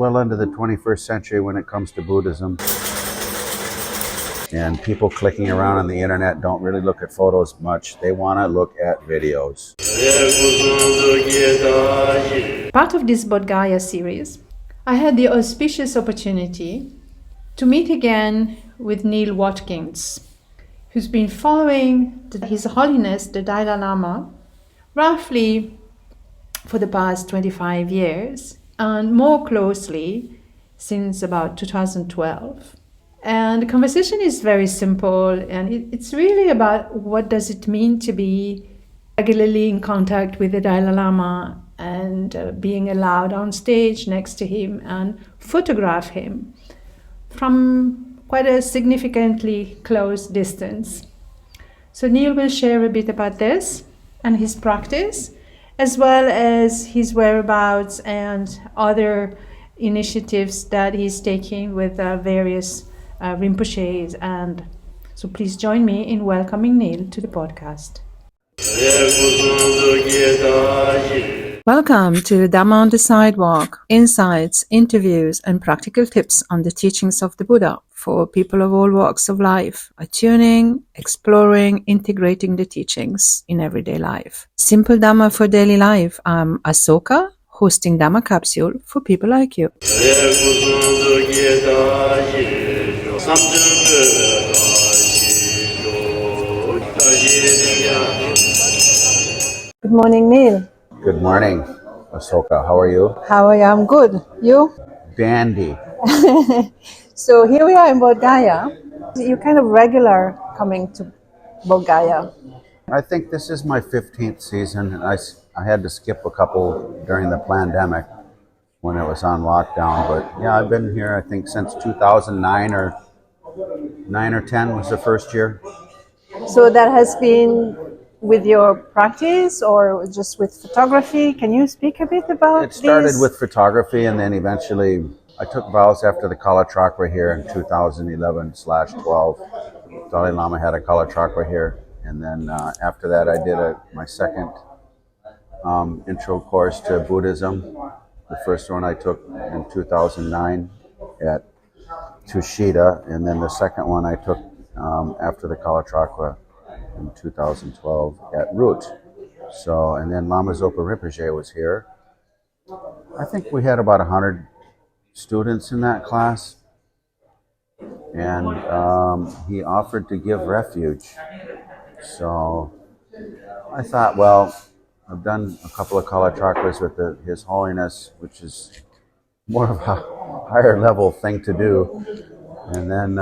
well into the 21st century when it comes to Buddhism. And people clicking around on the internet don't really look at photos much. They want to look at videos. Part of this Bodhgaya series, I had the auspicious opportunity to meet again with Neal Watkins, who's been following His Holiness the Dalai Lama roughly for the past 25 years, and more closely since about 2012. And the conversation is very simple, and it's really about what does it mean to be regularly in contact with the Dalai Lama and being allowed on stage next to him and photograph him from quite a significantly close distance. So Neal will share a bit about this and his practice, as well as his whereabouts and other initiatives that he's taking with various Rinpoches. And so please join me in welcoming Neal to the podcast. Welcome to Dhamma on the Sidewalk, insights, interviews, and practical tips on the teachings of the Buddha for people of all walks of life, attuning, exploring, integrating the teachings in everyday life. Simple Dhamma for daily life. I'm Ahsoka, hosting Dhamma Capsule for people like you. Good morning, Neal. Good morning, Ahsoka. How are you? How are you? I'm good. You? Dandy. So here we are in Bodhgaya. You're kind of regular coming to Bodhgaya. I think this is my 15th season. I had to skip a couple during the pandemic when it was on lockdown. But yeah, I've been here, I think, since 2009 or 9 or 10 was the first year. So that has been with your practice or just with photography? Can you speak a bit about It started this? with photography, and then eventually I took vows after the Kala Chakra here in 2011/12. Dalai Lama had a Kala Chakra here. And then after that, I did my second intro course to Buddhism. The first one I took in 2009 at Tushita, and then the second one I took after the Kala Chakra in 2012 at Root. So, and then Lama Zopa Rinpoche was here. I think we had about 100 students in that class, and he offered to give refuge. So I thought, well, I've done a couple of Kala Chakras with His Holiness, which is more of a higher level thing to do. And then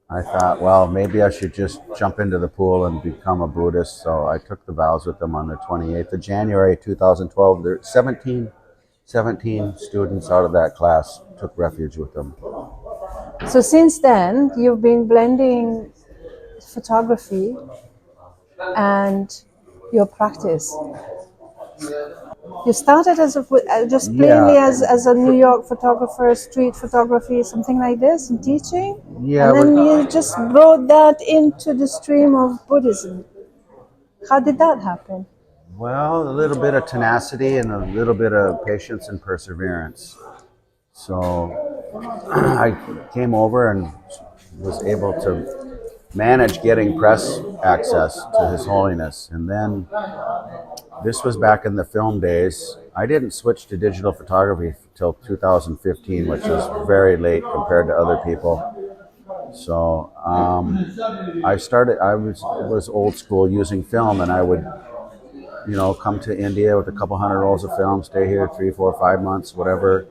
I thought, well, maybe I should just jump into the pool and become a Buddhist. So I took the vows with them on the 28th of January 2012. There 17 students out of that class took refuge with them. So since then, you've been blending photography and your practice. You started as just plainly as a New York photographer, street photography, something like this, in teaching? Yeah. And then you just brought that into the stream of Buddhism. How did that happen? Well, a little bit of tenacity and a little bit of patience and perseverance. So I came over and was able to manage getting press access to His Holiness. And then this was back in the film days. I didn't switch to digital photography until 2015, which was very late compared to other people. So I was old school using film, and I would, come to India with a couple hundred rolls of film, stay here 3, 4, 5 months, whatever.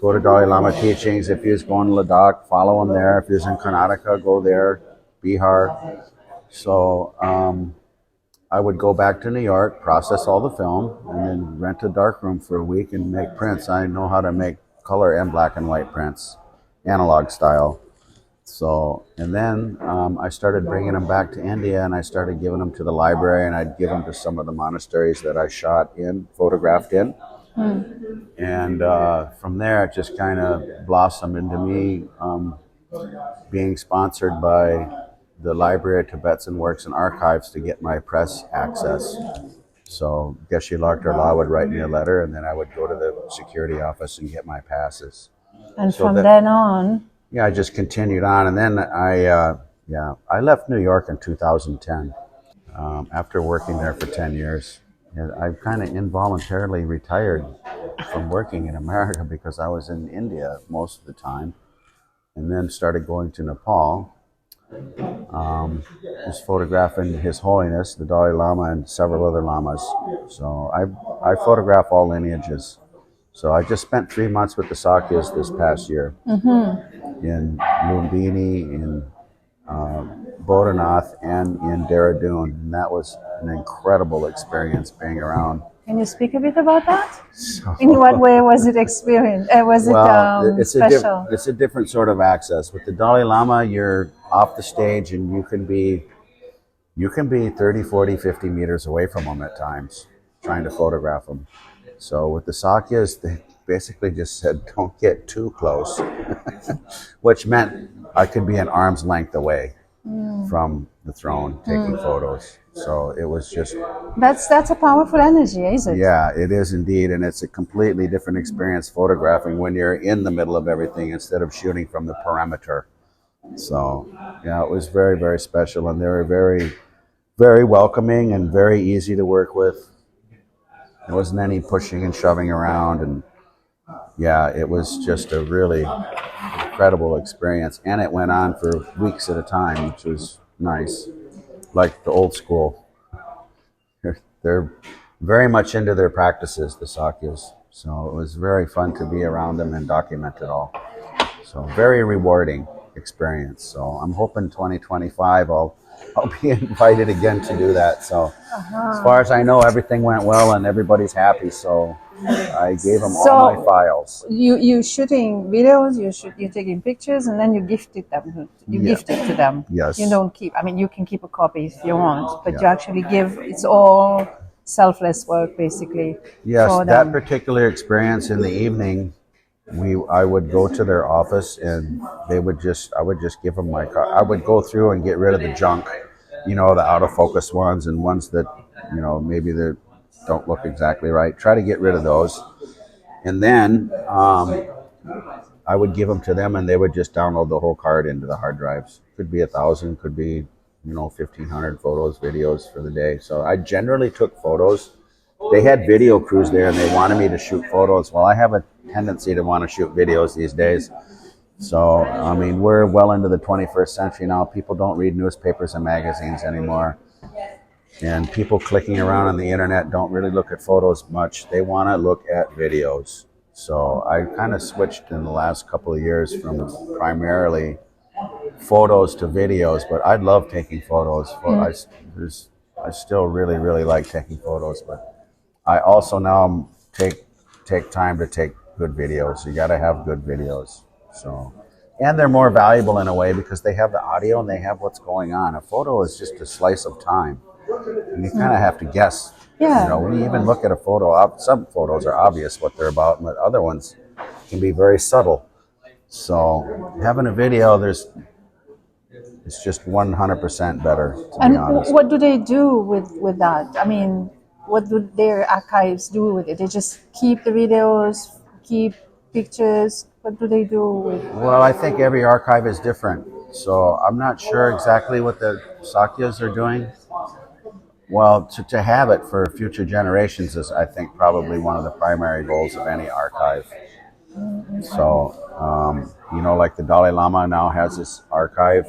Go to Dalai Lama teachings. If he was going to Ladakh, follow him there. If he was in Karnataka, go there, Bihar. So I would go back to New York, process all the film, and then rent a darkroom for a week and make prints. I know how to make color and black and white prints, analog style. So, and then I started bringing them back to India, and I started giving them to the library, and I'd give them to some of the monasteries that I photographed in. And from there, it just kind of blossomed into me being sponsored by the Library of Tibetan Works and Archives to get my press access. So Geshe Dr. La would write me a letter, and then I would go to the security office and get my passes. And So from then on, yeah, I just continued on, and then I left New York in 2010 after working there for 10 years. And I kind of involuntarily retired from working in America because I was in India most of the time, and then started going to Nepal. Was photographing His Holiness, the Dalai Lama, and several other lamas. So I photograph all lineages. So I just spent 3 months with the Sakyas this past year in Lumbini, in Bodhanath, and in Dehradun. And that was an incredible experience being around. can you speak a bit about that? So, In what way was it experience? Was it special? It's a different sort of access. With the Dalai Lama, you're off the stage and you can be 30, 40, 50 meters away from him at times, trying to photograph him. So with the Sakyas, they basically just said, don't get too close, which meant I could be an arm's length away from the throne taking photos. So it was just... That's a powerful energy, is it? Yeah, it is indeed. And it's a completely different experience photographing when you're in the middle of everything instead of shooting from the perimeter. So, yeah, it was very, very special. And they were very, very welcoming and very easy to work with. There wasn't any pushing and shoving around. And yeah, it was just a really incredible experience. And it went on for weeks at a time, which was nice. Like the old school. They're very much into their practices, the Sakyas. So it was very fun to be around them and document it all. So very rewarding experience. So I'm hoping 2025 I'll be invited again to do that. So as far as I know, everything went well and everybody's happy. So I gave them all my files. You shooting videos, you're taking pictures, and then you gift it them. Gift it to them. Yes. You don't keep. I mean, you can keep a copy if you want, but you Yeah. actually give. It's all selfless work, basically. Yes, for that them. particular experience in the evening, I would go to their office and I would just give them my car. I would go through and get rid of the junk, the out of focus ones and ones that, maybe that don't look exactly right. Try to get rid of those. And then I would give them to them and they would just download the whole card into the hard drives. Could be 1,000, could be 1,500 photos, videos for the day. So I generally took photos. They had video crews there and they wanted me to shoot photos. Well, I have a tendency to want to shoot videos these days. So, I mean, we're well into the 21st century now. People don't read newspapers and magazines anymore. And people clicking around on the internet don't really look at photos much. They want to look at videos. So I kind of switched in the last couple of years from primarily photos to videos, but I love taking photos. I still really, really like taking photos, but I also now take time to take good videos. You got to have good videos. So, and they're more valuable in a way because they have the audio and they have what's going on. A photo is just a slice of time, and you kind of have to guess. Yeah. When you even look at a photo, some photos are obvious what they're about, but other ones can be very subtle. So having a video, it's just 100% better, to be honest. And what do they do with that? I mean, what do their archives do with it? They just keep the videos, keep pictures. What do they do with it? Well, I think every archive is different. So I'm not sure exactly what the Sakyas are doing. Well, to have it for future generations is, I think, probably one of the primary goals of any archive. So, like the Dalai Lama now has this archive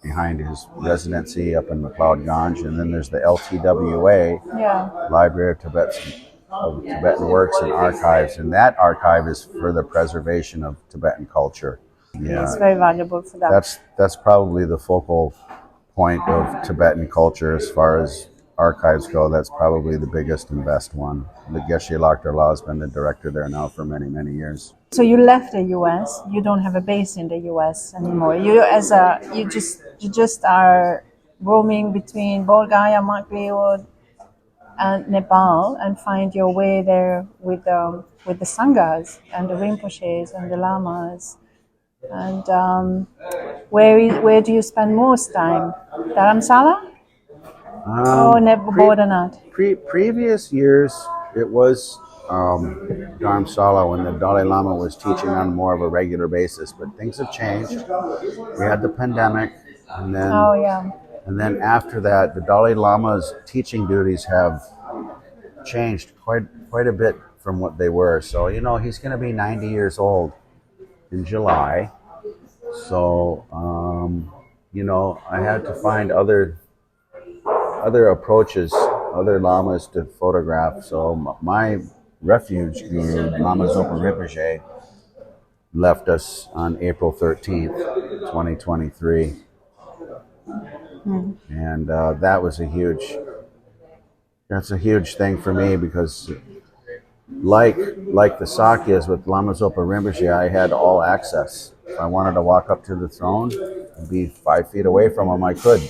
behind his residency up in McLeod Ganj, and then there's the LTWA, Library of Tibetan Works and Archives, and that archive is for the preservation of Tibetan culture. Yeah, it's very valuable for that. That's probably the focal point of Tibetan culture as far as archives go. That's probably the biggest and best one. The Geshe Dr. La has been the director there now for many, many years. So you left the U.S. You don't have a base in the U.S. anymore. You just are roaming between Bodhgaya, MacLeod, and Nepal, and find your way there with the Sanghas and the Rinpoches and the Lamas. And where do you spend most time? Dharamsala? Oh, never Bodhanath. Previous years, it was Dharamsala when the Dalai Lama was teaching on more of a regular basis, but things have changed. We had the pandemic, and then Oh, yeah. and then after that, the Dalai Lama's teaching duties have changed quite a bit from what they were. So he's going to be 90 years old in July. So I had to find other approaches, other lamas to photograph. So my refuge guru, Lama Zopa Rinpoche, left us on April 13th, 2023. And that's a huge thing for me because like the Sakyas with Lama Zopa Rinpoche, I had all access. If I wanted to walk up to the throne and be 5 feet away from him, I could.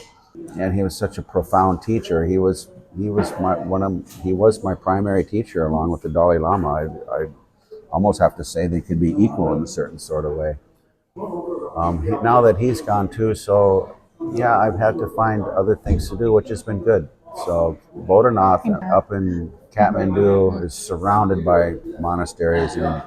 And he was such a profound teacher. He was my primary teacher along with the Dalai Lama. I almost have to say they could be equal in a certain sort of way. Now that he's gone too, so yeah, I've had to find other things to do, which has been good. So Bodhanath up in Kathmandu is surrounded by monasteries and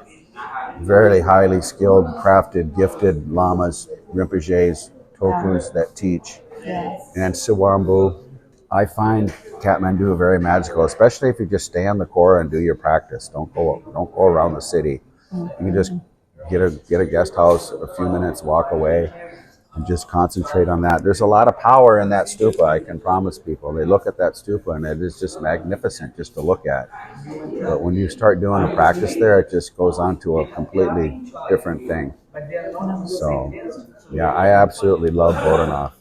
very highly skilled, crafted, gifted lamas, rinpoches, tokus that teach. Yes. And Siwambu, I find Kathmandu very magical, especially if you just stay on the core and do your practice. Don't go around the city. You can just get a guest house, a few minutes walk away, and just concentrate on that. There's a lot of power in that stupa, I can promise people. They look at that stupa and it is just magnificent just to look at. But when you start doing a practice there, it just goes on to a completely different thing. So, yeah, I absolutely love Bodhanath.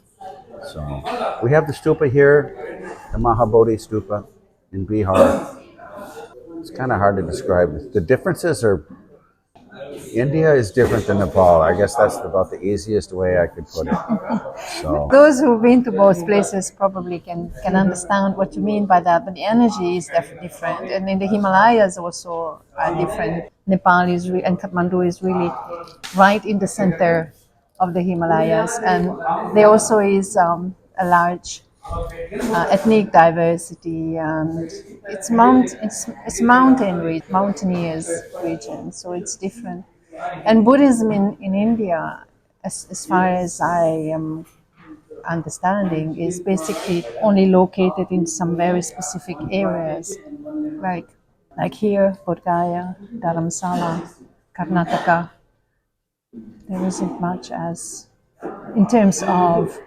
So, we have the stupa here, the Mahabodhi stupa in Bihar. It's kind of hard to describe. The differences are India is different than Nepal. I guess that's about the easiest way I could put it. So Those who've been to both places probably can understand what you mean by that, but the energy is definitely different. And in the Himalayas also are different. Nepal and Kathmandu is really right in the center of the Himalayas, and there also is a large ethnic diversity, and it's mountainous region, so it's different. And Buddhism in India, as far as I am understanding, is basically only located in some very specific areas, like here, Bodhgaya, Dharamsala, Karnataka. There isn't much as in terms of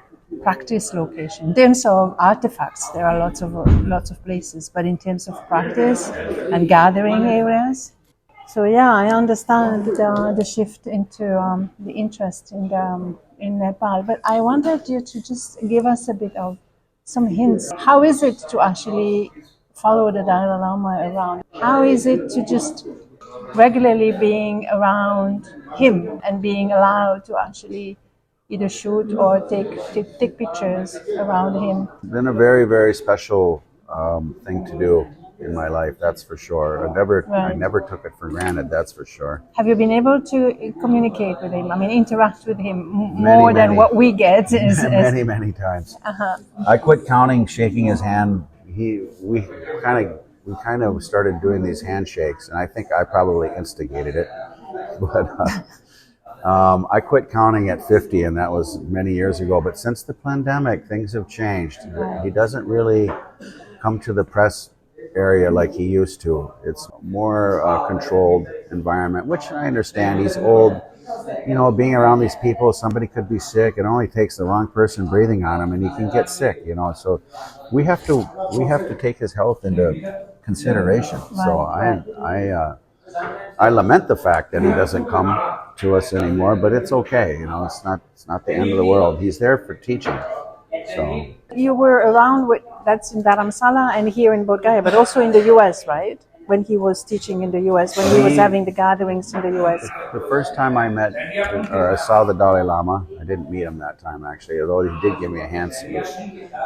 practice location. In terms of artifacts, there are lots of places, but in terms of practice and gathering areas. So yeah, I understand the shift into the interest in Nepal. But I wanted you to just give us a bit of some hints. How is it to actually follow the Dalai Lama around? How is it to just regularly being around him and being allowed to actually either shoot or take pictures around him? it's been a very, very special thing to do in my life, that's for sure. I never took it for granted, that's for sure. Have you been able to communicate with him? I mean, interact with him more than what we get? Many times. I quit counting, shaking his hand. We kind of started doing these handshakes, and I think I probably instigated it. But I quit counting at 50, and that was many years ago. But since the pandemic, things have changed. He doesn't really come to the press area like he used to. It's more controlled environment, which I understand. He's old. Being around these people, somebody could be sick. It only takes the wrong person breathing on him, and he can get sick. So we have to take his health into consideration. So I lament the fact that he doesn't come to us anymore, but it's okay. It's not the end of the world. He's there for teaching. So you were around that's in Dharamsala and here in Bodhgaya, but also in the U.S., right? When he was teaching in the U.S., when he was having the gatherings in the U.S. The first time I met or I saw the Dalai Lama, I didn't meet him that time actually, although he did give me a hand salute.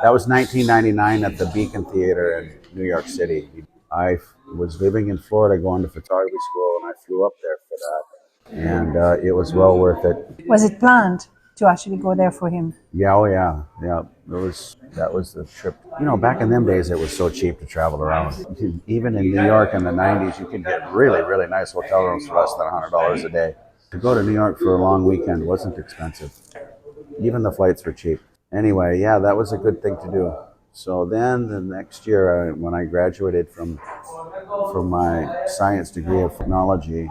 That was 1999 at the Beacon Theater in New York City. I was living in Florida going to photography school, and I flew up there for that. And it was well worth it. Was it planned to actually go there for him. Yeah, oh yeah, yeah. That was the trip. You know, back in them days, it was so cheap to travel around. Even in New York in the '90s, you could get really, really nice hotel rooms for less than $100 a day. To go to New York for a long weekend wasn't expensive. Even the flights were cheap. Anyway, yeah, that was a good thing to do. So then the next year, when I graduated from my science degree of technology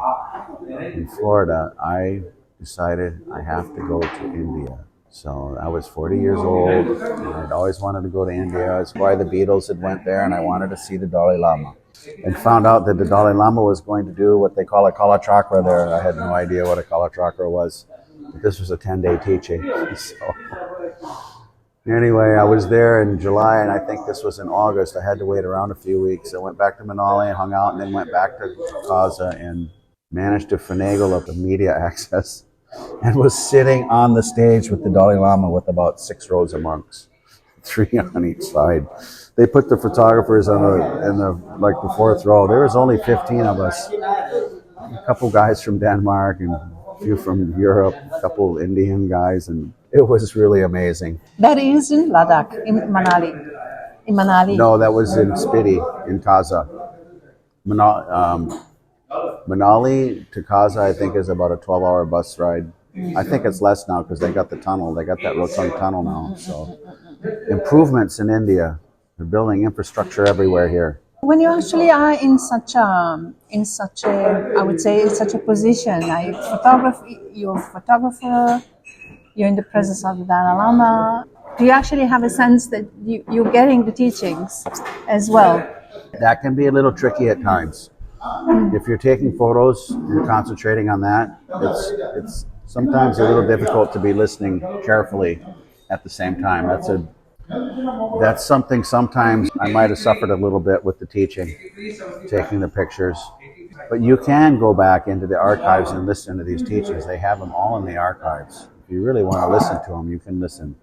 in Florida, I decided I have to go to India. So I was 40 years old, and I'd always wanted to go to India. That's why the Beatles had went there, and I wanted to see the Dalai Lama. And found out that the Dalai Lama was going to do what they call a Kala Chakra there. I had no idea what a Kala Chakra was. But this was a 10-day teaching. So anyway, I was there in July, and I think this was in August. I had to wait around a few weeks. I went back to Manali and hung out, and then went back to Kaza and managed to finagle up the media access and was sitting on the stage with the Dalai Lama with about 6 rows of monks, 3 on each side. They put the photographers in the like the 4th row. There was only 15 of us. A couple guys from Denmark and a few from Europe, a couple Indian guys, and it was really amazing. That is in Ladakh, in Manali. In Manali. No, that was in Spiti, in Kaza. Manali to Kaza, I think, is about a 12-hour bus ride. I think it's less now because they got the tunnel. They got that Rotund tunnel now. So improvements in India. They're building infrastructure everywhere here. When you actually are in such a, I would say, in such a position, like you're a photographer, you're in the presence of the Dalai Lama, do you actually have a sense that you're getting the teachings as well? That can be a little tricky at times. If you're taking photos, you're concentrating on that. It's sometimes a little difficult to be listening carefully at the same time. That's something sometimes I might have suffered a little bit with the teaching, taking the pictures. But you can go back into the archives and listen to these teachings. They have them all in the archives. If you really want to listen to them, you can listen.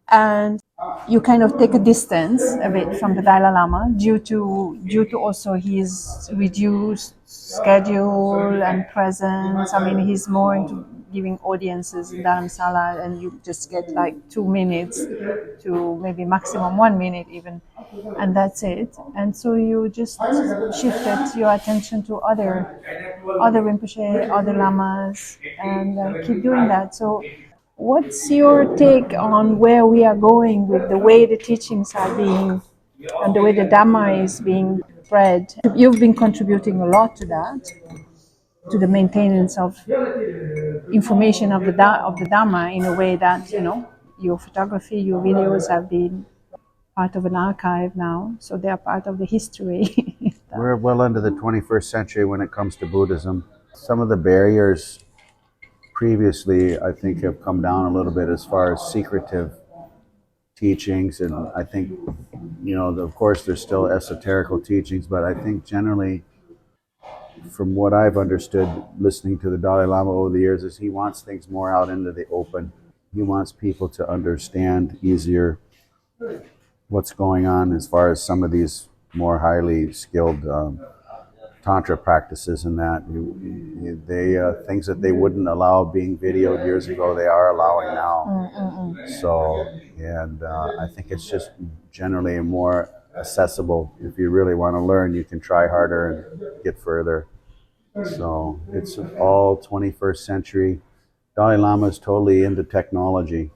And you kind of take a distance a bit from the Dalai Lama due to also his reduced schedule and presence. I mean, he's more into giving audiences in Dharamsala, and you just get like 2 minutes to maybe maximum 1 minute even, and that's it. And so you just shifted your attention to other Rinpoche, other lamas, and keep doing that. So what's your take on where we are going with the way the teachings are being, and the way the Dhamma is being spread? You've been contributing a lot to that, to the maintenance of information of the Dhamma, in a way that, you know, your photography, your videos have been part of an archive now, so they are part of the history. We're well into the 21st century when it comes to Buddhism. Some of the barriers previously, I think, have come down a little bit as far as secretive teachings, and I think, you know, of course there's still esoterical teachings, but I think generally, from what I've understood listening to the Dalai Lama over the years, is he wants things more out into the open. He wants people to understand easier what's going on as far as some of these more highly skilled Tantra practices, and that they things that they wouldn't allow being videoed years ago, they are allowing now. So, and I think it's just generally more accessible. If you really want to learn, you can try harder and get further. So it's all 21st century. Dalai Lama is totally into technology.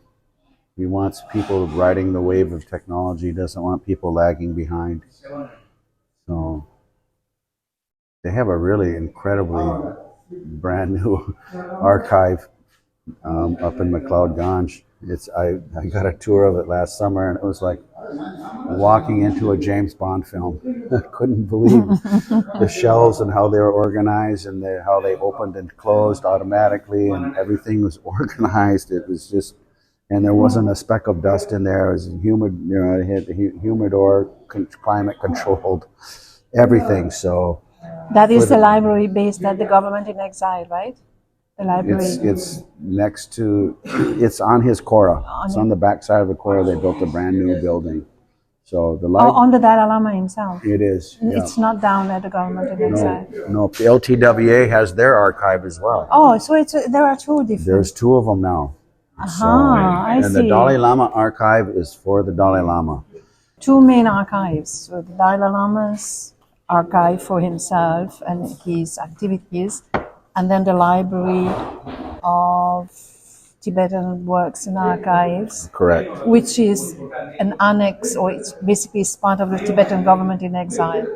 He wants people riding the wave of technology. He doesn't want people lagging behind. So they have a really incredibly brand new archive up in McLeod Ganj. I got a tour of it last summer, and it was like walking into a James Bond film. I couldn't believe the shelves and how they were organized, and how they opened and closed automatically, and everything was organized. It was just, and there wasn't a speck of dust in there. It was humid, you know, it had humidor, climate controlled, everything. So that is the library based at the Government in Exile, right? The library. It's next to, it's on his Kora. It's on the back side of the Kora. They built a brand new building. So the library. On the Dalai Lama himself. It is. Yeah. It's not down at the Government in Exile. No. The LTWA has their archive as well. Oh, so there are 2 different. There's 2 of them now. Aha, I and the see. Dalai Lama archive is for the Dalai Lama. Two main archives. So the Dalai Lama's archive for himself and his activities, and then the library of Tibetan works and archives, Correct. which is an annex, or it's basically is part of the Tibetan government in exile.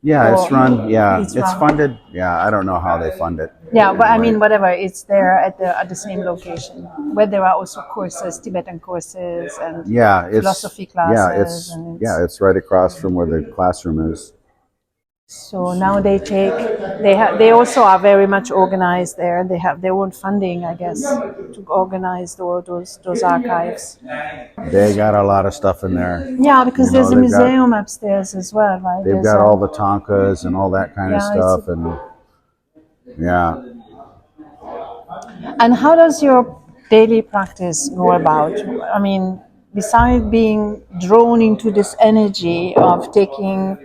Yeah, it's Or run. Yeah, it's it's run. funded. Yeah, I don't know how they fund it. Yeah, but I Anyway. mean, whatever, it's there at the same location, where there are also courses, Tibetan courses, and Yeah, philosophy classes, and it's right across from where the classroom is. so now they also are very much organized there. They have their own funding, I guess, to organize those archives. They got a lot of stuff in there. Yeah, because You know, there's a museum upstairs as well, right? They've got all the tonkas and all that kind of Yeah, stuff, and yeah. And how does your daily practice go about? I mean, besides being drawn into this energy of taking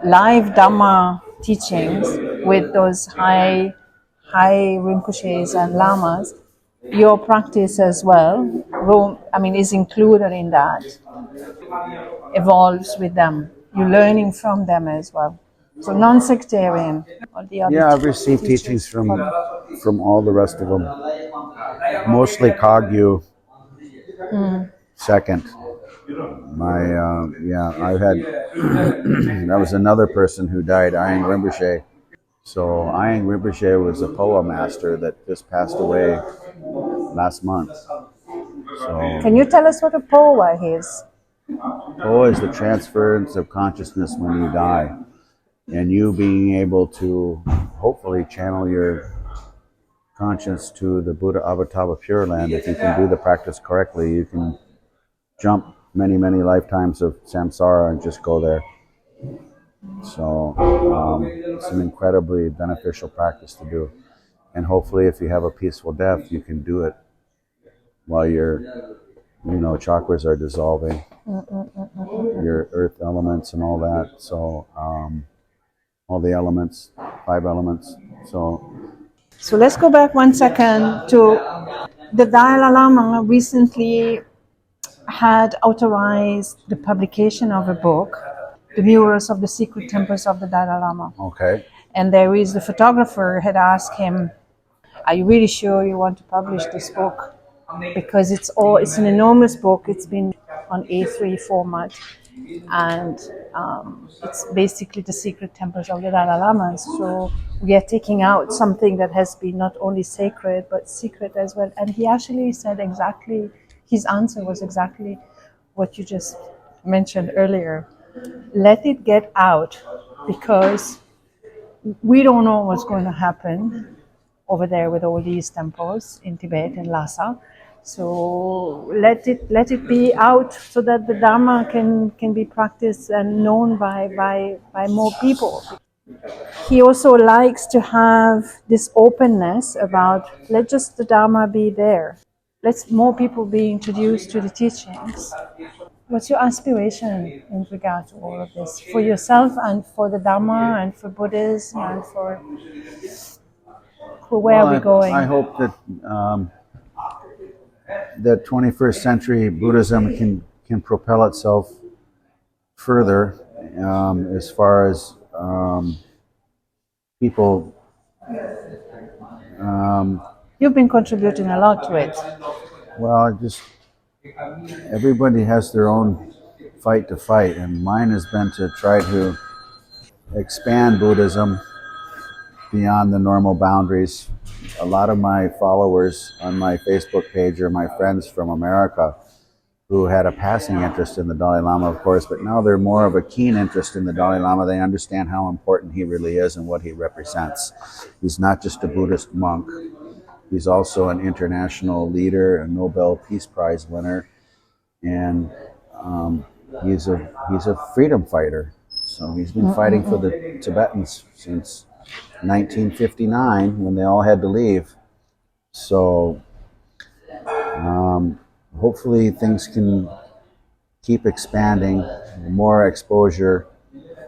live Dhamma teachings with those high Rinpoches and Lamas, your practice as well, is included in that, evolves with them. You're learning from them as well. So non-sectarian, or the other Yeah, I've received teachings from all the rest of them. Mostly Kagyu. Second, I had that was another person who died, Ayeng Rinpoche. So Ayeng Rinpoche was a Phowa master that just passed away last month. So Can you tell us what a Phowa is? Phowa is the transference of consciousness when you die, and you being able to hopefully channel your conscience to the Buddha Avatar Pure Land. If you can do the practice correctly, you can jump many, many lifetimes of samsara and just go there. So it's an incredibly beneficial practice to do. And hopefully if you have a peaceful death, you can do it while your chakras are dissolving, your earth elements and all that. So all the elements, 5 elements. So let's go back 1 second to the Dalai Lama recently had authorized the publication of a book, The Murals of the Secret Temples of the Dalai Lama. Okay. And the photographer had asked him, are you really sure you want to publish this book? Because it's an enormous book. It's been on A3 format. And it's basically the secret temples of the Dalai Lama. So we are taking out something that has been not only sacred, but secret as well. And he actually said his answer was exactly what you just mentioned earlier. Let it get out, because we don't know what's going to happen over there with all these temples in Tibet and Lhasa. So let it be out so that the Dharma can be practiced and known by more people. He also likes to have this openness about, let just the Dharma be there. Let more people be introduced to the teachings. What's your aspiration in regard to all of this? For yourself and for the Dharma and for Buddhism and for where are we going? I hope that that 21st century Buddhism can propel itself further as far as people. You've been contributing a lot to it. Well, everybody has their own fight to fight, and mine has been to try to expand Buddhism beyond the normal boundaries. A lot of my followers on my Facebook page are my friends from America who had a passing interest in the Dalai Lama, of course, but now they're more of a keen interest in the Dalai Lama. They understand how important he really is and what he represents. He's not just a Buddhist monk. He's also an international leader, a Nobel Peace Prize winner, and he's a freedom fighter. So he's been fighting for the Tibetans since 1959 when they all had to leave. So hopefully things can keep expanding, more exposure,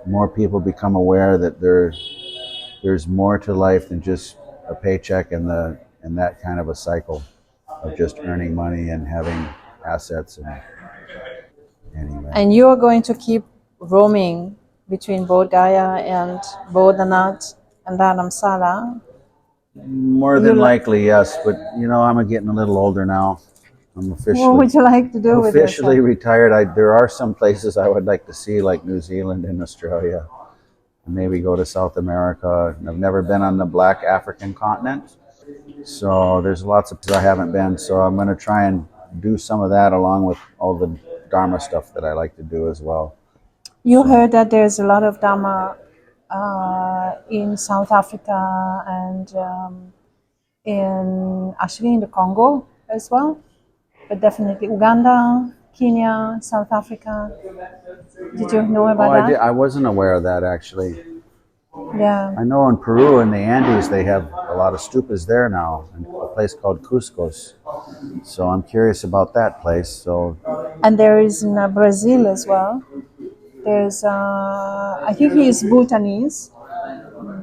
more people become aware that there's more to life than just a paycheck and the in that kind of a cycle of just earning money and having assets. And anyway, And you are going to keep roaming between Bodh Gaya and Bodhanath and Dharamsala. more than likely, yes. But I'm getting a little older now. I'm What would you like to do with officially yourself? retired. There are some places I would like to see, like New Zealand and Australia. Maybe go to South America. I've never been on the Black African continent, so there's lots of places I haven't been. So I'm going to try and do some of that along with all the Dharma stuff that I like to do as well. You heard that there's a lot of Dhamma in South Africa and actually in the Congo as well, but definitely Uganda, Kenya, South Africa. Did you know about that? I wasn't aware of that actually. Yeah. I know in Peru in the Andes they have a lot of stupas there now, in a place called Cuscos. So I'm curious about that place. So, And there is in Brazil as well. There's, I think he is Bhutanese,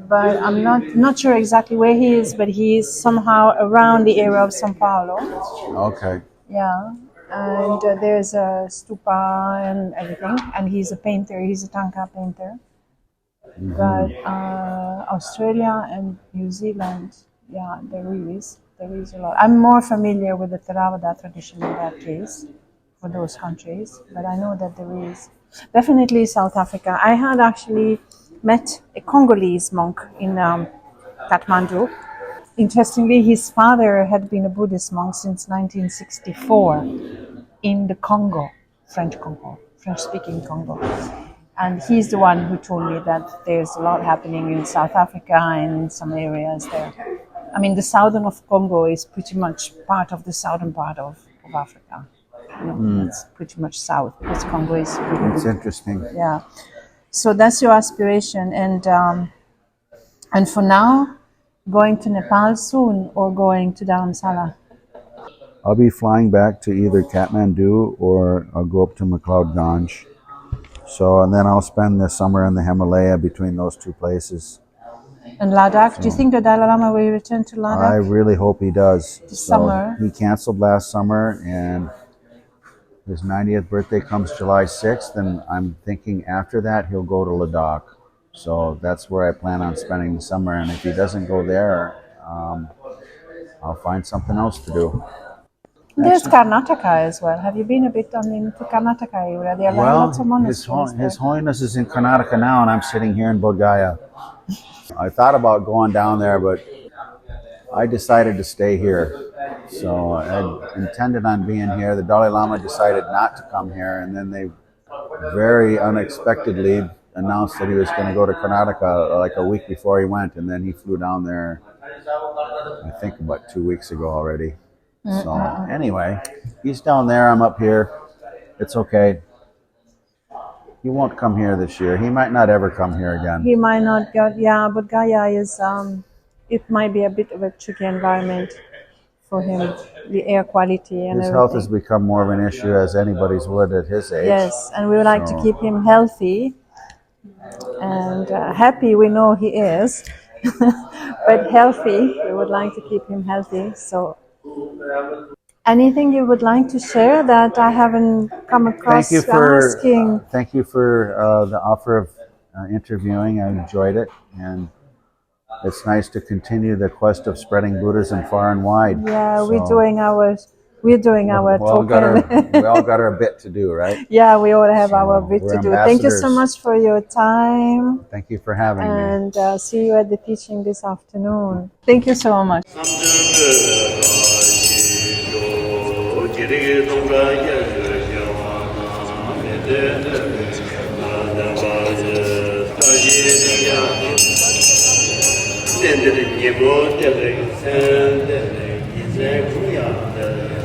but I'm not sure exactly where he is, but he is somehow around the area of São Paulo. okay. Yeah. And there's a stupa and everything. And he's a painter, he's a Tanka painter. But Australia and New Zealand, yeah, there is a lot. I'm more familiar with the Theravada tradition in that case, for those countries, but I know that there is. Definitely South Africa. I had actually met a Congolese monk in Kathmandu. Interestingly, his father had been a Buddhist monk since 1964 in the Congo, French-speaking Congo. And he's the one who told me that there's a lot happening in South Africa and in some areas there. I mean, the southern of Congo is pretty much part of the southern part of Africa. It's pretty much south because Congo is really It's big. interesting. Yeah. So that's your aspiration. And for now, going to Nepal soon or going to Dharamsala? I'll be flying back to either Kathmandu or I'll go up to McLeod Ganj. So, and then I'll spend the summer in the Himalaya between those two places. And Ladakh? Do you think the Dalai Lama will return to I Ladakh? really hope he does. This summer? He canceled last summer and his 90th birthday comes July 6th, and I'm thinking after that he'll go to Ladakh. So that's where I plan on spending the summer, and if he doesn't go there, I'll find something else to do. There's Karnataka as well. Have you been a bit into Karnataka area? There are lots of monasteries His Holiness is in Karnataka now, and I'm sitting here in Bodhgaya. I thought about going down there, but I decided to stay here. So I intended on being here. The Dalai Lama decided not to come here, and then they very unexpectedly announced that he was going to go to Karnataka like a week before he went, and then he flew down there, I think about 2 weeks ago already. So anyway, he's down there, I'm up here. It's okay. He won't come here this year. He might not ever come here again. He might not go, yeah, but Gaya is, it might be a bit of a tricky environment for him, the air quality and His everything. health has become more of an issue, as anybody's would at his age. Yes, and we would like to keep him healthy and happy. We know he is, but healthy. We would like to keep him healthy. So, anything you would like to share that I haven't come across asking? Thank you for the offer of interviewing. I enjoyed it, and it's nice to continue the quest of spreading Buddhism far and wide. Yeah, So, we're doing our token. we all got our bit to do, right? Yeah, we all have our bit we're to do. Thank you so ambassadors. much for your time, Thank you for having me. and see you at the teaching this afternoon. Thank you so much. Dendere niebo dele sen dele gize kuya dele